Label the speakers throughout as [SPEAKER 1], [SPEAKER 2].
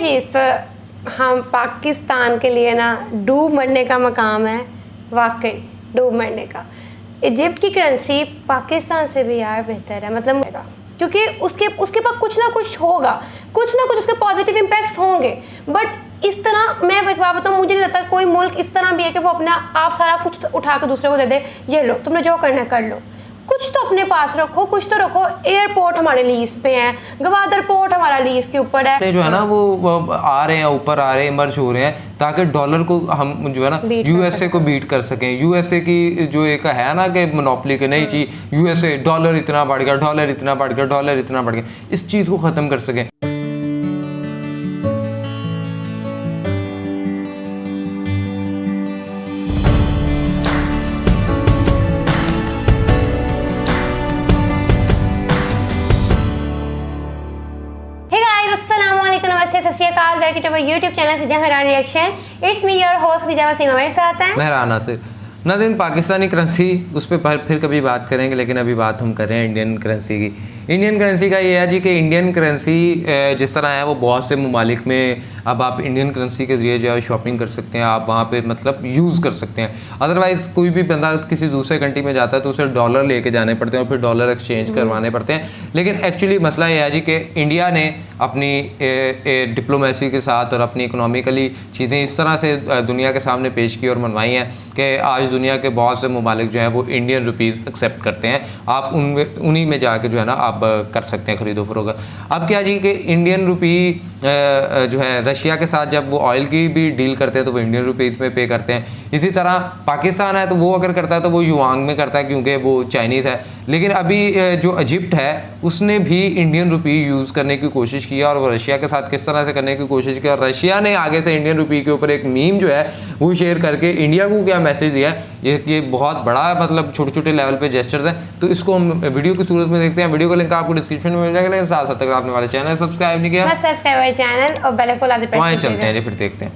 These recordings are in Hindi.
[SPEAKER 1] चीज़ हम पाकिस्तान के लिए ना डूब मरने का मकाम है, वाकई डूब मरने का। इजिप्ट की करेंसी पाकिस्तान से भी यार बेहतर है, मतलब क्योंकि उसके पास कुछ ना कुछ होगा, कुछ ना कुछ उसके पॉजिटिव इम्पैक्ट्स होंगे। बट इस तरह मैं एक बात बताऊँ, मुझे नहीं लगता कोई मुल्क इस तरह भी है कि वो अपना आप सारा कुछ उठा के दूसरे को दे दे, ये लो तुमने जो करना है कर लो। कुछ तो अपने पास रखो, कुछ तो रखो। एयरपोर्ट हमारे लीज पे हैं, गवादर पोर्ट हमारा लीज के ऊपर है,
[SPEAKER 2] जो है ना वो आ रहे हैं, ऊपर आ रहे हैं, इमर्ज हो रहे हैं ताकि डॉलर को हम जो है ना यूएसए को बीट कर सकें। यूएसए की जो एक है ना कि मोनोपोली के नहीं चाहिए, यूएसए डॉलर इतना बढ़ गया, डॉलर इतना बढ़ गया, डॉलर इतना बढ़ गया, इस चीज़ को ख़त्म कर सकें।
[SPEAKER 1] यूट्यूब चैनल से जहाँ reaction, it's me your host Khadija Waseem मेरे साथ हैं
[SPEAKER 2] मेहरान नासिर। नाज़रीन, पाकिस्तानी करेंसी उस पर फिर कभी बात करेंगे, लेकिन अभी बात हम कर रहे हैं इंडियन करेंसी की। इंडियन करेंसी का ये है जी कि इंडियन करेंसी जिस तरह है वो बहुत से ममालिक में अब आप इंडियन करेंसी के ज़रिए जो है शॉपिंग कर सकते हैं, आप वहाँ पे मतलब यूज़ कर सकते हैं। अदरवाइज़ कोई भी बंदा किसी दूसरे कंट्री में जाता है तो उसे डॉलर लेके जाने पड़ते हैं और फिर डॉलर एक्सचेंज करवाने पड़ते हैं। लेकिन एक्चुअली मसला ये है जी कि इंडिया ने अपनी डिप्लोमेसी के साथ और अपनी इकोनॉमिकली चीज़ें इस तरह से दुनिया के सामने पेश की और मनवाई हैं कि आज दुनिया के बहुत से ममालिक जो हैं वो इंडियन रुपीज़ एक्सेप्ट करते हैं। आप उन्हीं में जाके जो है ना आप कर सकते हैं खरीदो फरोख्त। अब क्या जी कि इंडियन रुपी जो है रशिया के साथ जब वो ऑयल की भी डील करते हैं तो वो इंडियन रुपीज़ में पे करते हैं। इसी तरह पाकिस्तान है तो वो अगर करता है तो वो युआंग में करता है क्योंकि वो चाइनीज़ है। लेकिन अभी जो इजिप्ट है उसने भी इंडियन रुपी यूज़ करने की कोशिश की और वो रशिया के साथ किस तरह से करने की कोशिश की, और रशिया ने आगे से इंडियन रुपी के ऊपर एक मीम जो है वो शेयर करके इंडिया को क्या मैसेज दिया है, ये बहुत बड़ा मतलब छोटे छोटे लेवल पे जेस्चर्स हैं। तो इसको हम वीडियो की सूरत में देखते हैं। वीडियो का लिंक आपको डिस्क्रिप्शन में मिल जाएगा, लेकिन साथ साथ अगर आपने हमारे चैनल सब्सक्राइब नहीं किया
[SPEAKER 1] सब्सक्राइब हमारे चैनल और बेल आइकन लाते
[SPEAKER 2] वहाँ चलते हैं, फिर देखते हैं।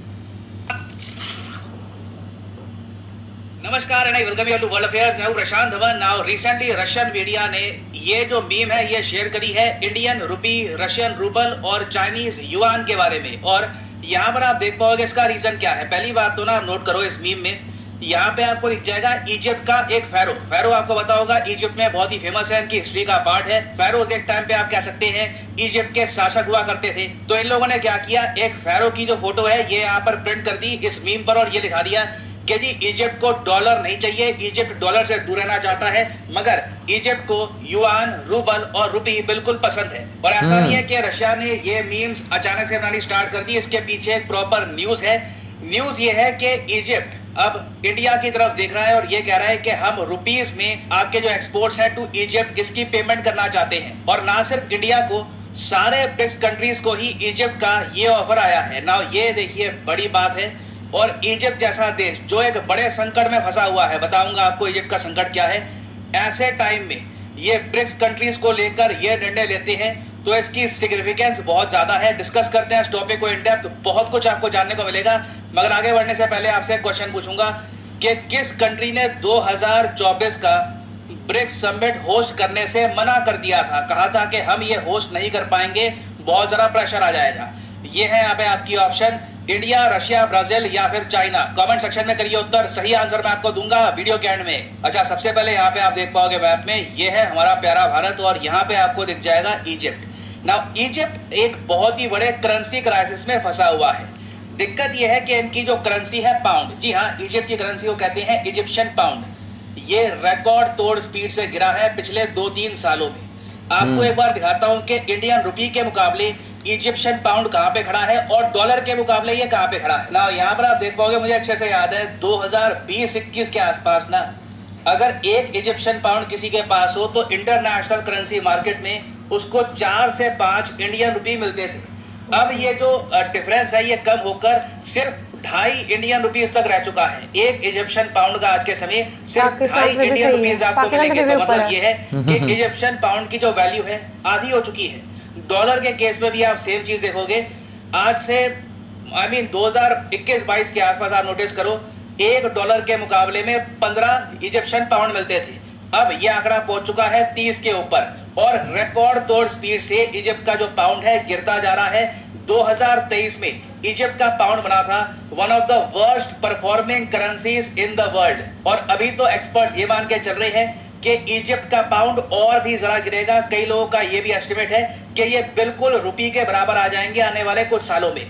[SPEAKER 3] नमस्कार and welcome you to world affairs. मैं हूं Prashant Dhawan. Now recently Russian media ने ये जो मीम है ये शेयर करी है इंडियन रुपी, रशियन रूबल और चाइनीज युआन के बारे में। और यहाँ पर आप देख पाओगे इसका रीजन क्या है। पहली बात तो ना आप नोट करो इस मीम में, यहाँ पे आपको दिख जाएगा इजिप्ट का एक फेरो आपको पता होगा इजिप्ट में बहुत ही फेमस है, इनकी हिस्ट्री का पार्ट है। फेरोज एक टाइम पे आप कह सकते हैं इजिप्ट के शासक हुआ करते थे। तो इन लोगों ने क्या किया, एक फेरो की जो फोटो है ये यहाँ पर प्रिंट कर दी इस मीम पर और ये दिखा दिया कि जी इजिप्ट को डॉलर नहीं चाहिए, इजिप्ट डॉलर से दूर रहना चाहता है, मगर इजिप्ट को युआन, रूबल और रुपी बिल्कुल पसंद है। और ऐसा नहीं है कि रशिया ने ये मीम्स अचानक से बनानी स्टार्ट कर दी, इसके पीछे एक प्रॉपर न्यूज है। न्यूज ये है कि इजिप्ट अब इंडिया की तरफ देख रहा है और ये कह रहा है कि हम रुपीस में आपके जो एक्सपोर्ट्स है टू इजिप्ट इसकी पेमेंट करना चाहते हैं। और ना सिर्फ इंडिया को, सारे ब्रिक्स कंट्रीज को ही इजिप्ट का ये ऑफर आया है। ना ये देखिए बड़ी बात है। और इजिप्ट जैसा देश जो एक बड़े संकट में फंसा हुआ है, बताऊंगा आपको इजिप्ट का संकट क्या है। ऐसे टाइम में ये ब्रिक्स कंट्रीज को लेकर ये निर्णय लेते हैं तो इसकी सिग्निफिकेंस बहुत ज्यादा है। डिस्कस करते हैं इस टॉपिक को इन डेप्थ, बहुत कुछ आपको जानने को मिलेगा। मगर आगे बढ़ने से पहले आपसे एक क्वेश्चन पूछूंगा कि किस कंट्री ने 2024 का ब्रिक्स समिट होस्ट करने से मना कर दिया था, कहा था कि हम ये होस्ट नहीं कर पाएंगे, बहुत ज़्यादा प्रेशर आ जाएगा। ये है यहाँ पे आपकी ऑप्शन, इंडिया, रशिया, ब्राजील या फिर चाइना। कमेंट सेक्शन में करिए उत्तर, सही आंसर मैं आपको दूंगा वीडियो के एंड में। अच्छा, सबसे पहले यहाँ पे आप देख पाओगे मैप में, ये है हमारा प्यारा भारत और यहाँ पे आपको दिख जाएगा इजिप्ट। नाउ इजिप्ट एक बहुत ही बड़े करेंसी क्राइसिस में फंसा हुआ है। दिक्कत यह है कि इनकी जो करेंसी है पाउंड, जी हाँ इजिप्ट की करेंसी को कहते हैं इजिप्शियन पाउंड, ये रिकॉर्ड तोड़ स्पीड से गिरा है पिछले 2-3 सालों में। आपको एक बार दिखाता हूं कि इंडियन रुपी के मुकाबले इजिप्शियन पाउंड कहां पे खड़ा है और डॉलर के मुकाबले ये कहां पे खड़ा है। ना यहाँ पर आप देख पाओगे, मुझे अच्छे से याद है 2020-21 के आसपास ना, अगर एक इजिप्शियन पाउंड किसी के पास हो तो इंटरनेशनल करेंसी मार्केट में उसको 4 से 5 इंडियन रुपी मिलते थे। अब ये जो डिफरेंस है ये कम होकर सिर्फ 2.5 इंडियन रुपीज तक रह चुका है। एक इजिप्शियन पाउंड का आज के समय सिर्फ 2.5 इंडियन रुपीज आपको मिलेंगे। तो मतलब ये है कि इजिप्शियन पाउंड की जो वैल्यू है आधी हो चुकी है। डॉलर के केस में भी आप सेम चीज देखोगे। आज से 2021-22 के आसपास आप नोटिस करो, $1 के मुकाबले में 15 इजिप्शियन पाउंड मिलते थे। अब यह आंकड़ा पहुंच चुका है 30 के ऊपर और रिकॉर्ड तोड़ स्पीड से इजिप्ट का जो पाउंड है गिरता जा रहा है। 2023 में इजिप्ट का पाउंड बना था one of the worst performing currencies in the world. और अभी तो एक्सपर्ट्स ये मान के चल रहे हैं कि इजिप्ट का पाउंड और भी जरा गिरेगा। कई लोगों का ये भी एस्टिमेट है कि ये बिल्कुल रुपये के बराबर आ जाएंगे आने वाले कुछ सालों में।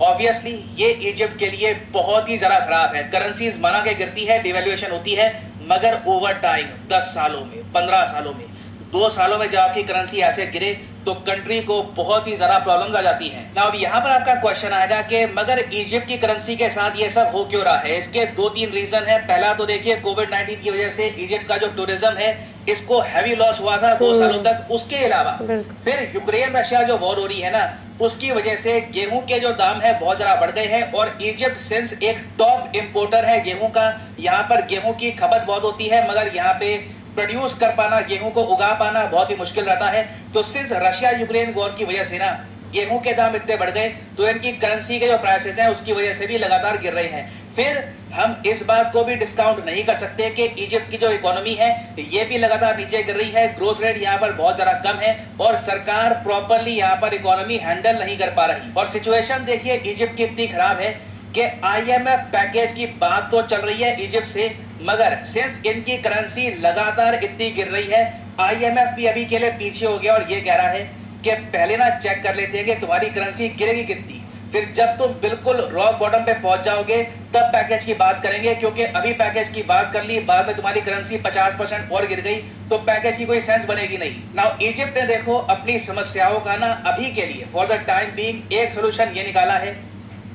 [SPEAKER 3] ऑब्वियसली ये इजिप्ट के लिए बहुत ही ज़्यादा खराब है। करेंसीज माना के गिरती है, डिवैल्यूएशन होती है, मगर ओवर टाइम 10 सालों में, 15 सालों में, 2 सालों में जब आपकी करेंसी ऐसे गिरे तो कंट्री को बहुत ही ज़्यादा प्रॉब्लम्स आ जाती हैं। ना अब यहाँ पर आपका क्वेश्चन आएगा कि मगर इजिप्ट की करेंसी के साथ ये सब हो क्यों रहा है। इसके 2-3 रीज़न है। पहला तो देखिए कोविड-19 की वजह से इजिप्ट का जो टूरिज्म है इसको हैवी लॉस हुआ था 2 सालों तक। उसके अलावा फिर यूक्रेन रशिया जो वॉर हो रही है ना, उसकी वजह से गेहूं के जो दाम है बहुत ज़्यादा बढ़ गए हैं। और इजिप्ट सिंस एक टॉप इम्पोर्टर है गेहूं का, यहाँ पर गेहूं की खपत बहुत होती है, मगर यहाँ पे प्रोड्यूस कर पाना, गेहूं को उगा पाना बहुत ही मुश्किल रहता है। तो सिंस रशिया यूक्रेन वॉर की वजह से ना गेहूं के दाम इतने बढ़ गए, तो इनकी करेंसी के जो प्राइसेस हैं उसकी वजह से भी लगातार गिर रहे हैं। फिर हम इस बात को भी डिस्काउंट नहीं कर सकते कि इजिप्ट की जो इकोनॉमी है ये भी लगातार नीचे गिर रही है। ग्रोथ रेट यहाँ पर बहुत ज़्यादा कम है और सरकार प्रॉपरली यहाँ पर इकोनॉमी हैंडल नहीं कर पा रही। और सिचुएशन देखिए इजिप्ट की इतनी खराब है कि IMF पैकेज की बात तो चल रही है इजिप्ट से, मगर सिंस इनकी करेंसी लगातार इतनी गिर रही है, IMF भी अभी के लिए पीछे हो गया और ये कह रहा है कि पहले ना चेक कर लेते हैं कि तुम्हारी करेंसी गिरेगी कितनी, फिर जब तुम बिल्कुल रॉक बॉटम पे पहुंच जाओगे तब पैकेज की बात करेंगे। क्योंकि अभी पैकेज की बात कर ली, बाद में तुम्हारी करेंसी 50% और गिर गई तो पैकेज की कोई सेंस बनेगी नहीं। नाउ इजिप्ट ने देखो अपनी समस्याओं का ना अभी के लिए फॉर द टाइम बीइंग एक सोल्यूशन ये निकाला है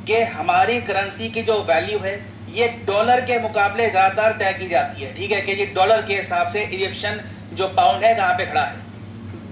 [SPEAKER 3] कि हमारी करेंसी की जो वैल्यू है ये डॉलर के मुकाबले ज़्यादातर तय की जाती है। ठीक है कि जी डॉलर के हिसाब से इजिप्शियन जो पाउंड है कहाँ पे खड़ा है।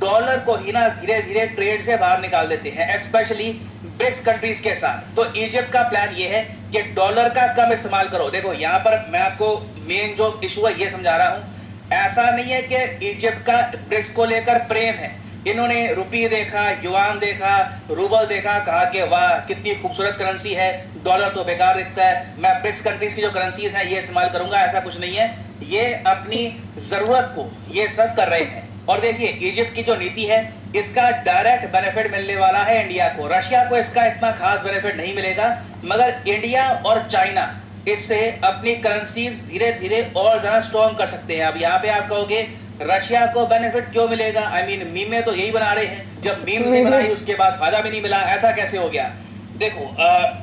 [SPEAKER 3] डॉलर को ही ना धीरे धीरे ट्रेड से बाहर निकाल देते हैं, स्पेशली ब्रिक्स कंट्रीज के साथ। तो इजिप्ट का प्लान ये है कि डॉलर का कम इस्तेमाल करो। देखो यहाँ पर मैं आपको मेन जो इशू है ये समझा रहा हूँ। ऐसा नहीं है कि इजिप्ट का ब्रिक्स को लेकर प्रेम है। इन्होंने रुपये देखा, युआन देखा, रूबल देखा, कहा कि वाह कितनी खूबसूरत करेंसी है, डॉलर तो बेकार दिखता है, मैं ब्रिक्स कंट्रीज की जो करेंसीज हैं ये इस्तेमाल करूंगा। ऐसा कुछ नहीं है, ये अपनी ज़रूरत को ये सब कर रहे हैं। और देखिए इजिप्ट की जो नीति है इसका डायरेक्ट बेनिफिट मिलने वाला है इंडिया को। रशिया को इसका इतना खास बेनिफिट नहीं मिलेगा, मगर इंडिया और चाइना इससे अपनी करेंसीज धीरे धीरे और ज़्यादा स्ट्रॉन्ग कर सकते हैं। अब यहाँ पे आप कहोगे रशिया को बेनिफिट क्यों मिलेगा? आई मीन मीमें तो यही बना रहे हैं, जब मीम नहीं बनाई उसके बाद फायदा भी नहीं मिला, ऐसा कैसे हो गया? देखो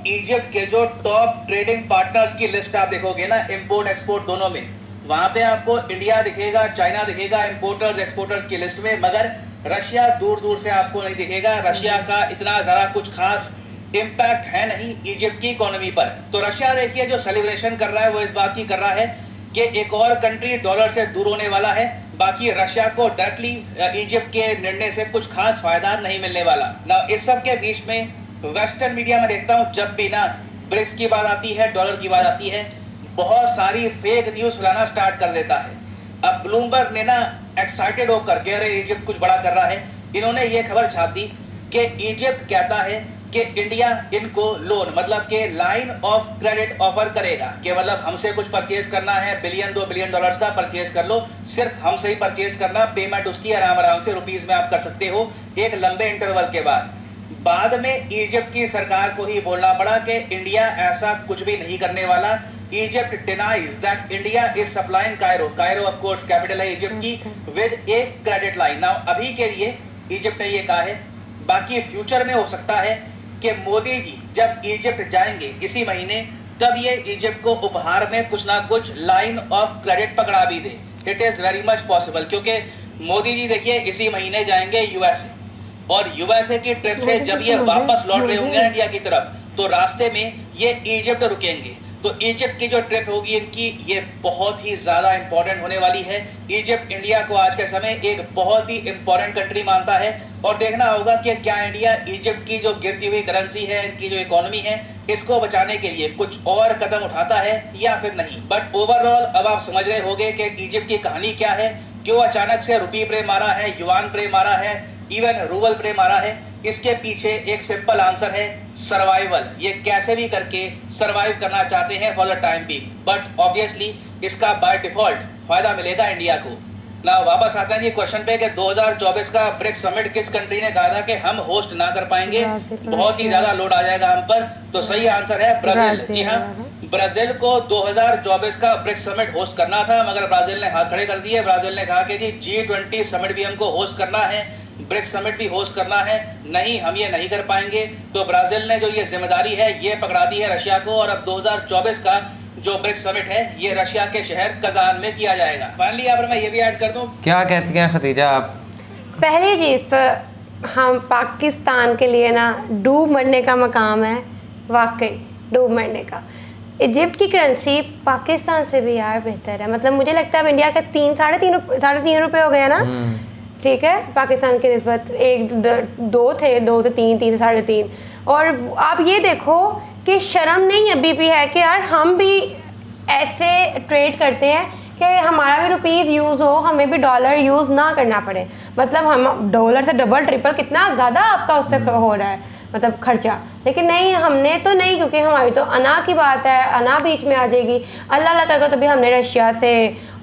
[SPEAKER 3] इजिप्ट के जो टॉप ट्रेडिंग पार्टनर्स की लिस्ट आप देखोगे ना, इंपोर्ट एक्सपोर्ट दोनों में, वहाँ पे आपको इंडिया दिखेगा, चाइना दिखेगा इंपोर्टर्स एक्सपोर्टर्स की लिस्ट में, मगर रशिया दूर दूर से आपको नहीं दिखेगा। रशिया का इतना ज़्यादा कुछ खास इम्पैक्ट है नहीं इजिप्ट की इकोनॉमी पर। तो रशिया देखिए जो सेलिब्रेशन कर रहा है वो इस बात की कर रहा है कि एक और कंट्री डॉलर से दूर होने वाला है। बाकी रशिया को डायरेक्टली इजिप्ट के निर्णय से कुछ खास फायदा नहीं मिलने वाला ना। इस सब के बीच में वेस्टर्न मीडिया में देखता हूँ जब भी ना ब्रिक्स की बात आती है, डॉलर की बात आती है, बहुत सारी फेक न्यूज़ फैलाना स्टार्ट कर देता है। अब ब्लूमबर्ग ने ना एक्साइटेड होकर कह रहे इजिप्ट कुछ बड़ा कर रहा है, इन्होंने ये खबर छाप दी कि इजिप्ट कहता है कि इंडिया इनको लोन मतलब कि लाइन ऑफ क्रेडिट ऑफर करेगा कि मतलब हमसे कुछ परचेज करना है, $1-2 बिलियन का परचेज कर लो, सिर्फ हमसे ही परचेज करना, पेमेंट उसकी आराम आराम से रुपीज़ में आप कर सकते हो एक लंबे इंटरवल के बाद में इजिप्ट की सरकार को ही बोलना पड़ा कि इंडिया ऐसा कुछ भी नहीं करने वाला। Egypt denies that India is supplying Cairo of course capital है इजिप्ट की, with a credit line. Now अभी के लिए इजिप्ट ने ये कहा है, बाकी फ्यूचर में हो सकता है कि मोदी जी जब इजिप्ट जाएंगे इसी महीने, तब ये इजिप्ट को उपहार में कुछ ना कुछ लाइन ऑफ क्रेडिट पकड़ा भी दे। It is very much possible, क्योंकि मोदी जी देखिए इसी महीने जाएंगे यूएसए, और यूएसए की ट्रिप से जब ये वापस लौट रहे होंगे इंडिया की तरफ, तो रास्ते में ये इजिप्ट रुकेंगे। तो इजिप्ट की जो ट्रिप होगी इनकी, ये बहुत ही ज़्यादा इंपॉर्टेंट होने वाली है। इजिप्ट इंडिया को आज के समय एक बहुत ही इंपॉर्टेंट कंट्री मानता है, और देखना होगा कि क्या इंडिया इजिप्ट की जो गिरती हुई करेंसी है, इनकी जो इकोनॉमी है, इसको बचाने के लिए कुछ और कदम उठाता है या फिर नहीं। बट ओवरऑल अब आप समझ रहे होंगे कि इजिप्ट की कहानी क्या है, क्यों अचानक से रुपये प्रे मारा है, युआन प्रे मारा है, इवन रूबल प्रे मारा है। इसके पीछे एक सिंपल आंसर है, सर्वाइवल। ये कैसे भी करके सर्वाइव करना चाहते हैं for the time being, but obviously इसका बाय डिफॉल्ट फायदा मिलेगा इंडिया को। ना वापस आते हैं जी क्वेश्चन पे कि 2024 का ब्रिक्स समिट किस कंट्री ने कहा था कि हम होस्ट ना कर पाएंगे, बहुत ही ज्यादा लोड आ जाएगा हम पर। तो सही आंसर है ब्राजील। जी हाँ, ब्राजील को 2024 का ब्रिक्स समिट होस्ट करना था, मगर ब्राजील ने हाथ खड़े कर दिए। ब्राजील ने कहा कि जी G20 समिट भी हमको होस्ट करना है, ब्रिक्स समिट भी होस्ट करना है, नहीं हम ये नहीं कर पाएंगे। तो ब्राजील ने जो ये जिम्मेदारी है ये पकड़ा दी है रशिया को, और अब 2024 का जो ब्रिक्स समिट है ये रशिया के शहर कजान में किया जाएगा। फाइनली यहाँ पर मैं ये भी ऐड कर दूं,
[SPEAKER 2] क्या कहती हैं खदीजा आप?
[SPEAKER 1] पहली चीज़ तो हम पाकिस्तान के लिए ना डूब मरने का मकाम है, वाकई डूब मरने का। इजिप्ट की करेंसी पाकिस्तान से भी यार बेहतर है। मतलब मुझे लगता है अब इंडिया का साढ़े तीन रुपये हो गया ना, ठीक है, पाकिस्तान की निस्बत 2 थे, 2 से 3, 3 से 3.5। और आप ये देखो कि शर्म नहीं अभी भी है कि यार हम भी ऐसे ट्रेड करते हैं कि हमारा भी रुपीज़ यूज़ हो, हमें भी डॉलर यूज़ ना करना पड़े। मतलब हम डॉलर से डबल ट्रिपल कितना ज़्यादा आपका उससे हो रहा है मतलब खर्चा, लेकिन नहीं हमने तो नहीं, क्योंकि हमारी तो अना की बात है, अना बीच में आ जाएगी। अल्लाह करेगा तो भी हमने रशिया से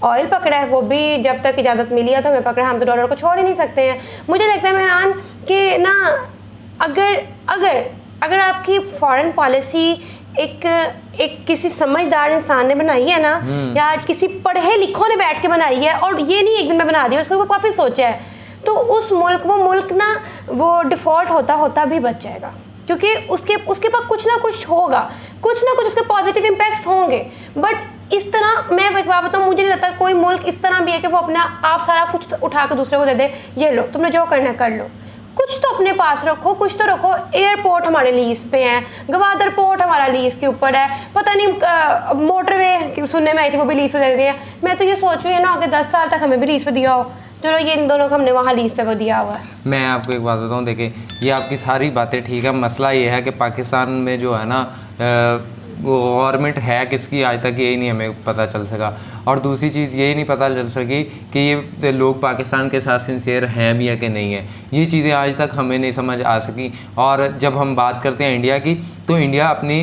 [SPEAKER 1] ऑयल पकड़ा है, वो भी जब तक इजाज़त मिली है तो हमें पकड़ा, हम तो डॉलर को छोड़ ही नहीं सकते हैं। मुझे लगता है मेहरान कि ना अगर आपकी फॉरेन पॉलिसी एक किसी समझदार इंसान ने बनाई है ना, या किसी पढ़े लिखों ने बैठ के बनाई है, और ये नहीं एक दिन में बना दिया, उसको काफ़ी सोचा है, तो वो मुल्क ना वो डिफ़ॉल्ट होता भी बच जाएगा, क्योंकि उसके पास कुछ ना कुछ होगा, कुछ ना कुछ उसके पॉजिटिव इम्पैक्ट्स होंगे। बट इस तरह मैं एक बात बताऊँ, मुझे नहीं लगता कोई मुल्क इस तरह भी है कि वो अपना आप सारा कुछ उठा के दूसरे को दे दे, ये लो तुमने जो करना कर लो। कुछ तो अपने पास रखो, कुछ तो रखो। एयरपोर्ट हमारे लीज पे हैं, गवादर पोर्ट हमारा लीज के ऊपर है, पता नहीं मोटरवे सुनने में आई थी वो भी लीज पे दे रही है। मैं तो ये सोच रही हूँ ना कि 10 साल तक हमें भी लीज पे दिया हो, चलो ये इन दोनों को हमने वहाँ लीज पे दिया हुआ है।
[SPEAKER 2] मैं आपको एक बात बताऊँ, देखिए ये आपकी सारी बातें ठीक है, मसला ये है कि पाकिस्तान में जो है ना वो गवर्नमेंट है किसकी आज तक यही नहीं हमें पता चल सका, और दूसरी चीज़ यही नहीं पता चल सकी कि ये लोग पाकिस्तान के साथ सिंसियर हैं भी या कि नहीं है। ये चीज़ें आज तक हमें नहीं समझ आ सकी। और जब हम बात करते हैं इंडिया की, तो इंडिया अपनी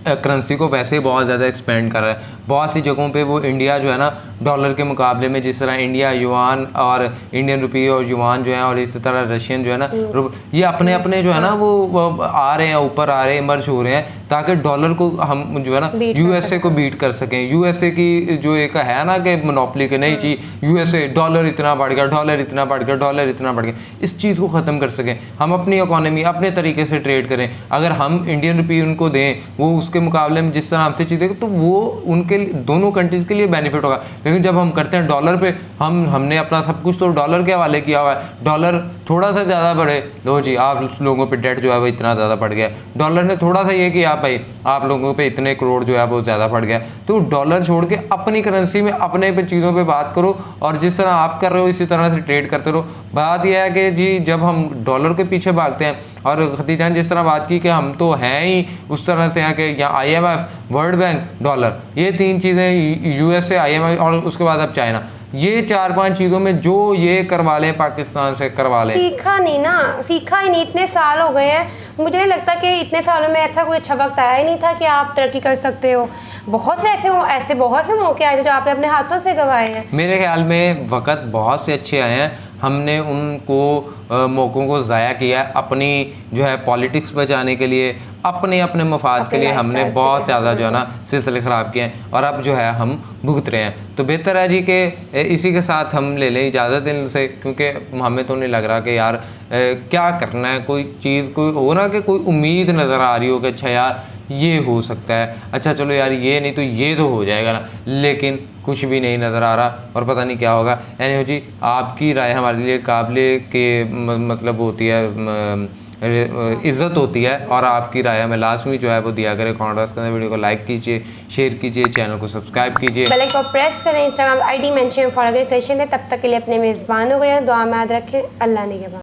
[SPEAKER 2] करेंसी को वैसे ही बहुत ज़्यादा एक्सपेंड कर रहा है। बहुत सी जगहों पे वो इंडिया जो है ना डॉलर के मुकाबले में, जिस तरह इंडिया युआन और इंडियन रुपये और युआन जो है, और इसी तरह रशियन जो है ना ये अपने अपने जो है ना वो आ रहे हैं, ऊपर आ रहे हैं, इमर्ज हो रहे हैं, ताकि डॉलर को हम जो है ना यूएसए को बीट कर सकें। यूएसए की जो एक है ना कि मोनोपोली के नहीं चाहिए, यूएसए डॉलर इतना बढ़ गया, डॉलर इतना बढ़ गया, डॉलर इतना बढ़ गया, इस चीज़ को ख़त्म कर सकें। हम अपनी इकॉनमी अपने तरीके से ट्रेड करें। अगर हम इंडियन रुपये उनको दें, वो उसके मुकाबले में जिस तरह हमसे चीज़ें, तो वो उनके दोनों कंट्रीज़ के लिए बेनिफिट होगा। लेकिन जब हम करते हैं डॉलर पे, हमने अपना सब कुछ तो डॉलर के हवाले किया हुआ है। डॉलर थोड़ा सा ज़्यादा बढ़े, लो जी आप लोगों पे डेट जो है वो इतना ज़्यादा बढ़ गया। डॉलर ने थोड़ा सा ये किया भाई आप लोगों पे इतने करोड़ जो है वो ज़्यादा बढ़ गया। तो डॉलर छोड़ के अपनी करेंसी में अपने पे चीज़ों पे बात करो, और जिस तरह आप कर रहे हो इसी तरह से ट्रेड करते रहो। बात यह है कि जी जब हम डॉलर के पीछे भागते हैं, और खतीजा ने जिस तरह बात की कि हम तो हैं ही उस तरह से हैं कि यहाँ IMF, वर्ल्ड बैंक, डॉलर, ये 3 चीज़ें, USA, IMF और उसके बाद अब चाइना, ये 4-5 चीज़ों में जो ये करवा लें पाकिस्तान से करवा लें।
[SPEAKER 1] सीखा ही नहीं, इतने साल हो गए हैं। मुझे नहीं लगता कि इतने सालों में ऐसा कोई अच्छा वक्त आया ही नहीं था कि आप तरक्की कर सकते हो। बहुत से ऐसे बहुत से मौके आए थे जो आपने अपने हाथों से गंवाए हैं।
[SPEAKER 2] मेरे ख्याल में वक्त बहुत से अच्छे आए हैं, हमने उनको मौक़ों को ज़ाया किया है अपनी जो है पॉलिटिक्स बचाने के लिए, अपने मफाद के लिए हमने बहुत ज़्यादा जो है ना सिलसिले ख़राब किए हैं, और अब जो है हम भुगत रहे हैं। तो बेहतर है जी कि इसी के साथ हम ले लें इजाज़त इनसे, क्योंकि हमें तो नहीं लग रहा कि यार क्या करना है, कोई चीज़ कोई हो ना कि कोई उम्मीद नज़र आ रही हो कि अच्छा यार ये हो सकता है, अच्छा चलो यार ये नहीं तो ये तो हो जाएगा ना, लेकिन कुछ भी नहीं नज़र आ रहा और पता नहीं क्या होगा। एनीवे जी आपकी राय हमारे लिए काबिल के मतलब होती है, इज़्ज़त होती है, और आपकी राय हमें लाजमी जो है वो दिया करें। कॉन्ट्रास करें, वीडियो को लाइक कीजिए, शेयर कीजिए, चैनल को सब्सक्राइब कीजिए,
[SPEAKER 1] बेल आइकन को प्रेस करें, इंस्टाग्राम ID मेंशन फॉलो करें। सेशन है तब तक के लिए अपने मेज़बान हो गए, दुआ में याद रखें। अल्लाह ने के बाद।